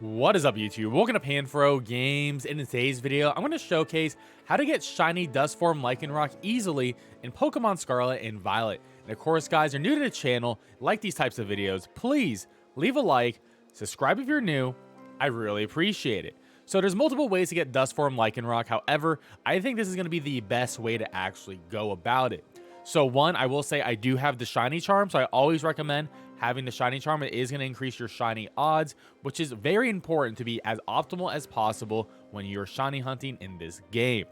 What is up, YouTube? Welcome to PanFro Games. In today's video, I'm going to showcase how to get shiny Dust form Lycanroc easily in Pokemon Scarlet and Violet. And of course, guys, you're new to the channel, like these types of videos, please leave a like, subscribe if you're new. I really appreciate it. So there's multiple ways to get Dust form Lycanroc. However, I think this is going to be the best way to actually go about it. So one, I will say I do have the shiny charm, so I always recommend having the shiny charm. It is going to increase your shiny odds, which is very important to be as optimal as possible when you're shiny hunting in this game.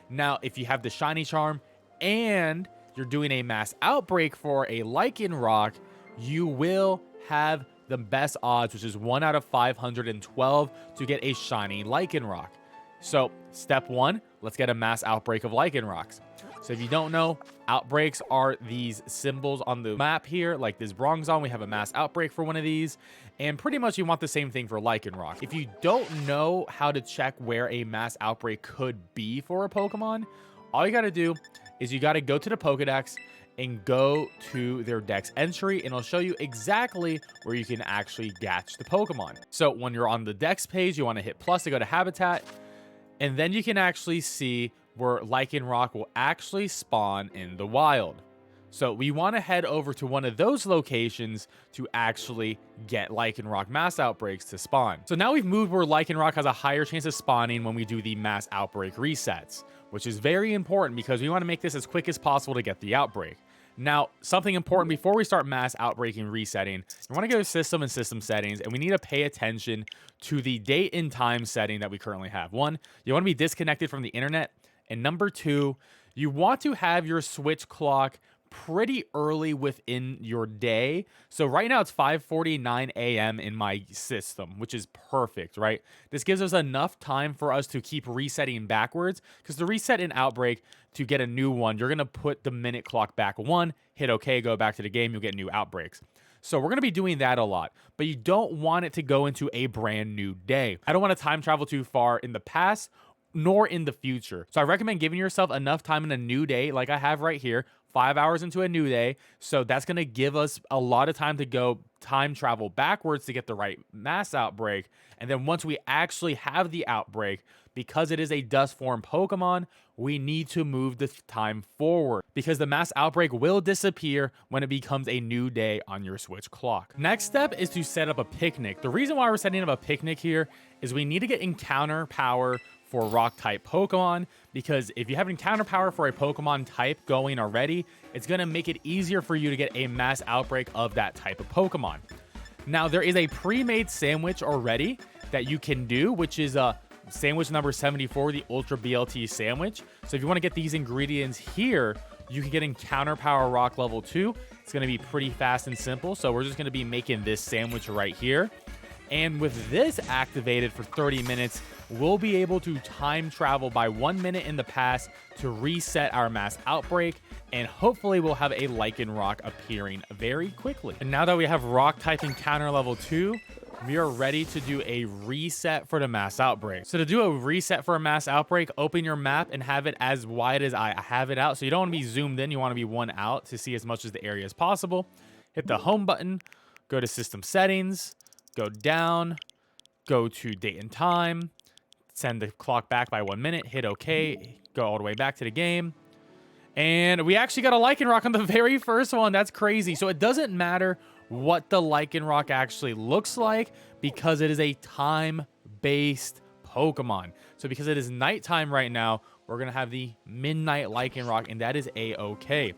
Now, if you have the shiny charm and you're doing a mass outbreak for a Lycanroc, you will have the best odds, which is 1 out of 512 to get a shiny Lycanroc. So step one, let's get a mass outbreak of Lycanrocs. So if you don't know, outbreaks are these symbols on the map here, like this Bronzong. We have a mass outbreak for one of these, and pretty much you want the same thing for Lycanroc. If you don't know how to check where a mass outbreak could be for a Pokemon, all you got to do is you got to go to the Pokedex and go to their Dex entry, and it'll show you exactly where you can actually catch the Pokemon. So when you're on the Dex page, you want to hit plus to go to Habitat, and then you can actually see where Lycanroc will actually spawn in the wild. So we want to head over to one of those locations to actually get Lycanroc mass outbreaks to spawn. So now we've moved where Lycanroc has a higher chance of spawning when we do the mass outbreak resets, which is very important because we want to make this as quick as possible to get the outbreak. Now, something important before we start mass outbreaking resetting, we want to go to system and system settings, and we need to pay attention to the date and time setting that we currently have. One, you want to be disconnected from the internet. And number two, you want to have your switch clock pretty early within your day. So right now it's 5:49 a.m. in my system, which is perfect, right? This gives us enough time for us to keep resetting backwards, because to reset an outbreak to get a new one, you're going to put the minute clock back one, hit OK, go back to the game, you'll get new outbreaks. So we're going to be doing that a lot, but you don't want it to go into a brand new day. I don't want to time travel too far in the past nor in the future. So I recommend giving yourself enough time in a new day, like I have right here, 5 hours into a new day. So that's going to give us a lot of time to go time travel backwards to get the right mass outbreak. And then once we actually have the outbreak, because it is a dust form Pokemon, we need to move the time forward, because the mass outbreak will disappear when it becomes a new day on your switch clock. Next step is to set up a picnic. The reason why we're setting up a picnic here is we need to get encounter power for rock type Pokemon, because if you have encounter power for a Pokemon type going already, it's going to make it easier for you to get a mass outbreak of that type of Pokemon. Now, there is a pre-made sandwich already that you can do, which is a sandwich number 74, the Ultra BLT sandwich. So if you want to get these ingredients here, you can get encounter power rock level 2. It's going to be pretty fast and simple. So we're just going to be making this sandwich right here. And with this activated for 30 minutes, we'll be able to time travel by 1 minute in the past to reset our mass outbreak, and hopefully we'll have a Lycanroc appearing very quickly. And now that we have rock type encounter level 2, we are ready to do a reset for the mass outbreak. So to do a reset for a mass outbreak, open your map and have it as wide as I have it out. So you don't want to be zoomed in, you want to be one out to see as much as the area as possible. Hit the home button, go to system settings, go down, go to date and time, send the clock back by 1 minute, hit OK, go all the way back to the game. And we actually got a Lycanroc on the very first one. That's crazy. So it doesn't matter what the Lycanroc actually looks like, because it is a time-based Pokemon. So because it is nighttime right now, we're going to have the midnight Lycanroc, and that is A-OK.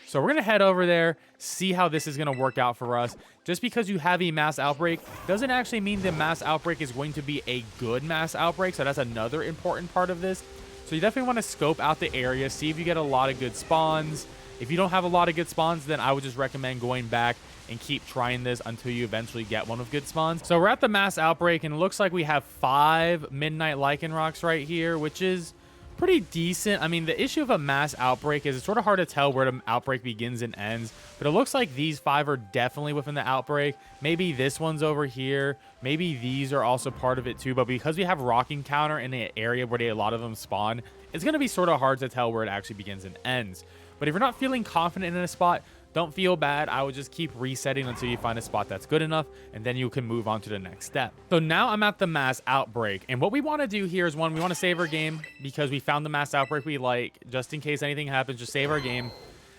So we're going to head over there, see how this is going to work out for us. Just because you have a mass outbreak doesn't actually mean the mass outbreak is going to be a good mass outbreak. So that's another important part of this. So you definitely want to scope out the area, see if you get a lot of good spawns. If you don't have a lot of good spawns, then I would just recommend going back and keep trying this until you eventually get one with good spawns. So we're at the mass outbreak, and it looks like we have 5 midnight Lycanrocs right here, which is pretty decent. I mean, the issue of a mass outbreak is it's sort of hard to tell where the outbreak begins and ends, but it looks like these 5 are definitely within the outbreak. Maybe this one's over here. Maybe these are also part of it too, but because we have rock encounter in the area where a lot of them spawn, it's going to be sort of hard to tell where it actually begins and ends. But if you're not feeling confident in a spot, Don't feel bad. I would just keep resetting until you find a spot that's good enough, and then you can move on to the next step. So now I'm at the mass outbreak, and what we want to do here is, one, we want to save our game because we found the mass outbreak we like. Just in case anything happens, just save our game.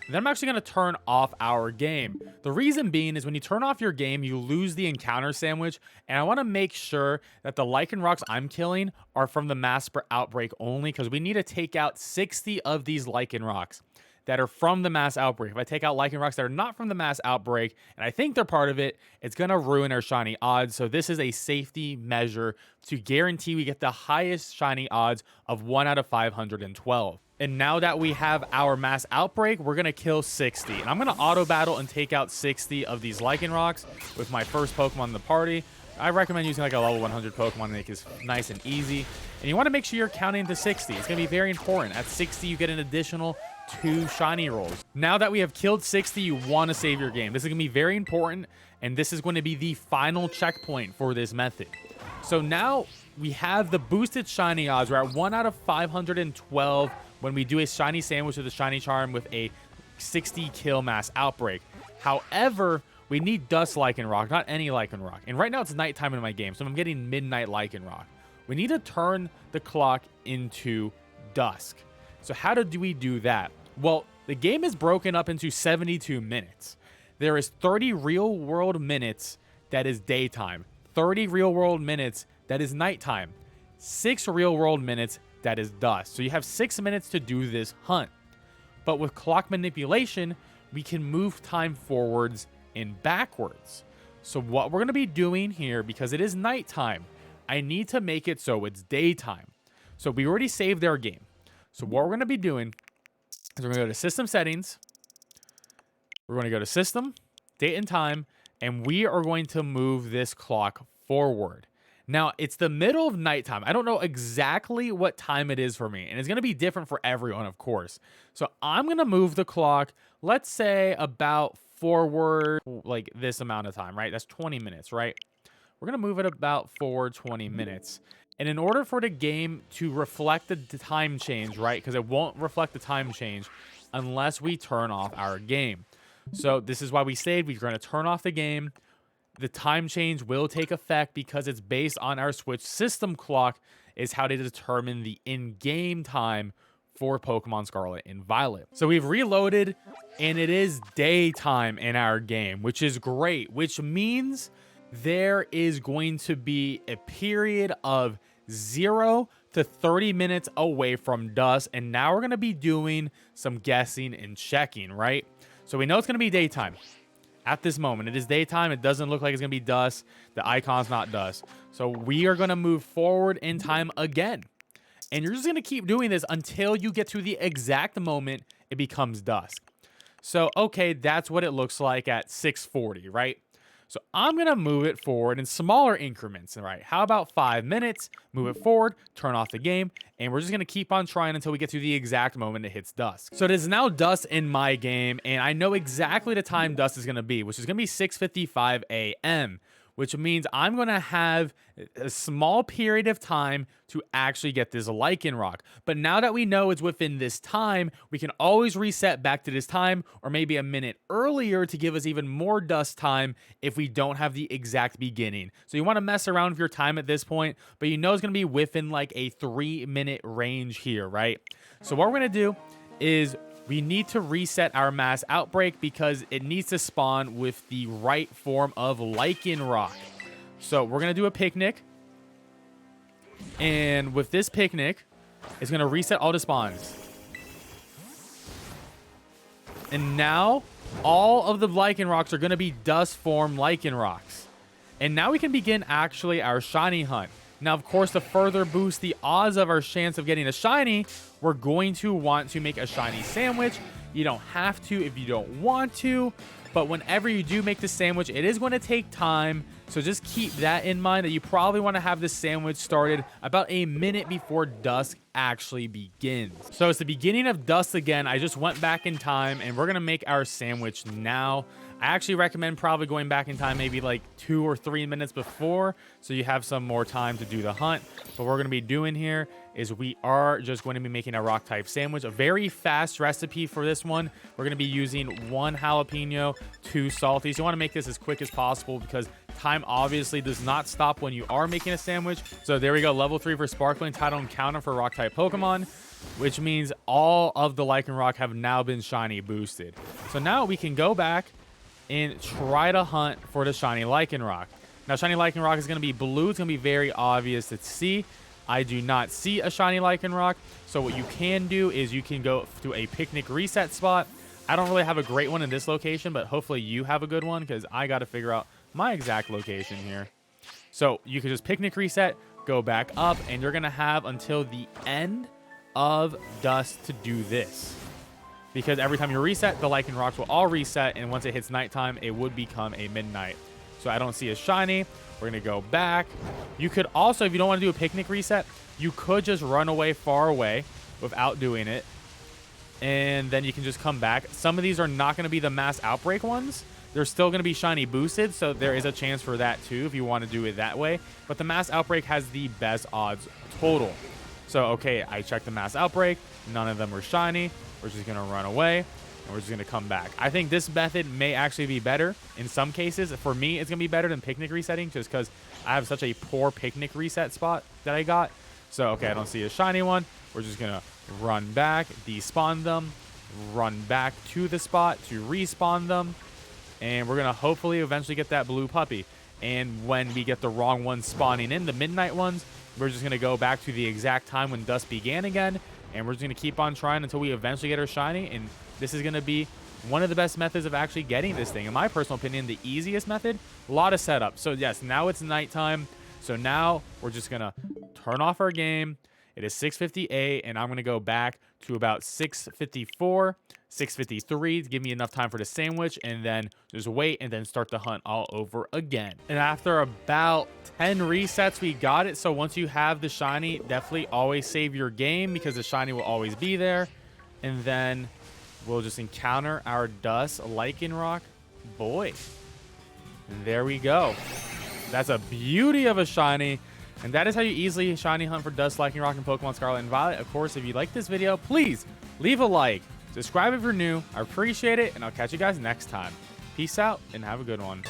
Then I'm actually going to turn off our game. The reason being is when you turn off your game, you lose the encounter sandwich, and I want to make sure that the Lycanrocs I'm killing are from the mass outbreak only, because we need to take out 60 of these Lycanrocs that are from the mass outbreak. If I take out Lycanrocs that are not from the mass outbreak, and I think they're part of it, it's going to ruin our shiny odds. So this is a safety measure to guarantee we get the highest shiny odds of 1 out of 512. And now that we have our mass outbreak, we're going to kill 60. And I'm going to auto battle and take out 60 of these Lycanrocs with my first Pokemon in the party. I recommend using like a level 100 Pokemon to make this nice and easy. And you want to make sure you're counting to 60. It's going to be very important. At 60, you get an additional 2 shiny rolls. Now that we have killed 60, you want to save your game. This is going to be very important, and this is going to be the final checkpoint for this method. So now we have the boosted shiny odds. We're at 1 out of 512 when we do a shiny sandwich with a shiny charm with a 60 kill mass outbreak. However, we need Dusk Lycanroc, not any Lycanroc. And right now it's nighttime in my game, so I'm getting midnight Lycanroc. We need to turn the clock into dusk. So how do we do that? Well, the game is broken up into 72 minutes. There is 30 real world minutes that is daytime, 30 real world minutes that is nighttime, 6 real world minutes that is dusk. So you have 6 minutes to do this hunt. But with clock manipulation, we can move time forwards and backwards. So what we're going to be doing here, because it is nighttime, I need to make it so it's daytime. So we already saved our game. So what we're going to be doing is we're going to go to System Settings. We're going to go to System, Date and Time, and we are going to move this clock forward. Now, it's the middle of nighttime. I don't know exactly what time it is for me, and it's going to be different for everyone, of course. So I'm going to move the clock, let's say about forward like this amount of time, right? That's 20 minutes, right? We're going to move it about forward 20 minutes. And in order for the game to reflect the time change, right? Because it won't reflect the time change unless we turn off our game. So this is why we saved. We're going to turn off the game. The time change will take effect because it's based on our Switch system clock is how to determine the in-game time for Pokemon Scarlet and Violet. So we've reloaded and it is daytime in our game, which is great, which means there is going to be a period of 0 to 30 minutes away from dusk. And now we're going to be doing some guessing and checking, right? So we know it's going to be daytime. At this moment, it is daytime. It doesn't look like it's going to be dusk. The icon's not dusk. So we are going to move forward in time again. And you're just going to keep doing this until you get to the exact moment it becomes dusk. So, okay, that's what it looks like at 6:40, right? So I'm going to move it forward in smaller increments, right? How about 5 minutes? Move it forward, turn off the game, and we're just going to keep on trying until we get to the exact moment it hits dusk. So it is now dusk in my game, and I know exactly the time dusk is going to be, which is going to be 6:55 a.m., which means I'm going to have a small period of time to actually get this Lycanroc. But now that we know it's within this time, we can always reset back to this time or maybe a minute earlier to give us even more dusk time if we don't have the exact beginning. So you want to mess around with your time at this point, but you know it's going to be within like a 3-minute range here, right? So what we're going to do is we need to reset our mass outbreak because it needs to spawn with the right form of Lycanroc. So we're going to do a picnic. And with this picnic, it's going to reset all the spawns. And now all of the Lycanrocs are going to be dust form Lycanrocs. And now we can begin actually our shiny hunt. Now, of course, to further boost the odds of our chance of getting a shiny, we're going to want to make a shiny sandwich. You don't have to if you don't want to, but whenever you do make the sandwich, it is going to take time. So just keep that in mind that you probably want to have this sandwich started about a minute before dusk actually begins. So it's the beginning of dusk again. I just went back in time and we're going to make our sandwich now. I actually recommend probably going back in time maybe like 2 or 3 minutes before, so you have some more time to do the hunt. What we're going to be doing here is we are just going to be making a rock type sandwich, a very fast recipe for this one. We're going to be using 1 jalapeno, 2 salties. You want to make this as quick as possible because time obviously does not stop when you are making a sandwich. So there we go, level 3 for sparkling, title encounter for rock type Pokemon, which means all of the Lycanroc have now been shiny boosted. So now we can go back and try to hunt for the shiny Lycanroc. Now, shiny Lycanroc is going to be blue. It's going to be very obvious to see. I do not see a shiny Lycanroc. So what you can do is you can go to a picnic reset spot. I don't really have a great one in this location, but hopefully you have a good one because I got to figure out my exact location here. So you can just picnic reset, go back up, and you're going to have until the end of Dusk to do this. Because every time you reset, the Lycanrocs will all reset, and once it hits nighttime, it would become a midnight. So I don't see a shiny. We're going to go back. You could also, if you don't want to do a picnic reset, you could just run away far away without doing it. And then you can just come back. Some of these are not going to be the mass outbreak ones. They're still going to be shiny boosted, so there is a chance for that too if you want to do it that way. But the mass outbreak has the best odds total. So, okay, I checked the mass outbreak. None of them were shiny. We're just going to run away, and we're just going to come back. I think this method may actually be better in some cases. For me, it's going to be better than picnic resetting just because I have such a poor picnic reset spot that I got. So, okay, I don't see a shiny one. We're just going to run back, despawn them, run back to the spot to respawn them, and we're going to hopefully eventually get that blue puppy. And when we get the wrong ones spawning in, the midnight ones, we're just going to go back to the exact time when Dusk began again. And we're just going to keep on trying until we eventually get our shiny. And this is going to be one of the best methods of actually getting this thing. In my personal opinion, the easiest method. A lot of setup. So, yes, now it's nighttime. So now we're just going to turn off our game. It is 6:58, and I'm going to go back to about 6:54, 6:53 to give me enough time for the sandwich, and then just wait and then start the hunt all over again. And after about 10 resets, we got it. So once you have the shiny, definitely always save your game because the shiny will always be there. And then we'll just encounter our Dusk Lycanroc boy. And there we go. That's a beauty of a shiny. And that is how you easily shiny hunt for Dusk, Lycanroc, and Pokemon Scarlet and Violet. Of course, if you like this video, please leave a like. Subscribe if you're new. I appreciate it, and I'll catch you guys next time. Peace out, and have a good one.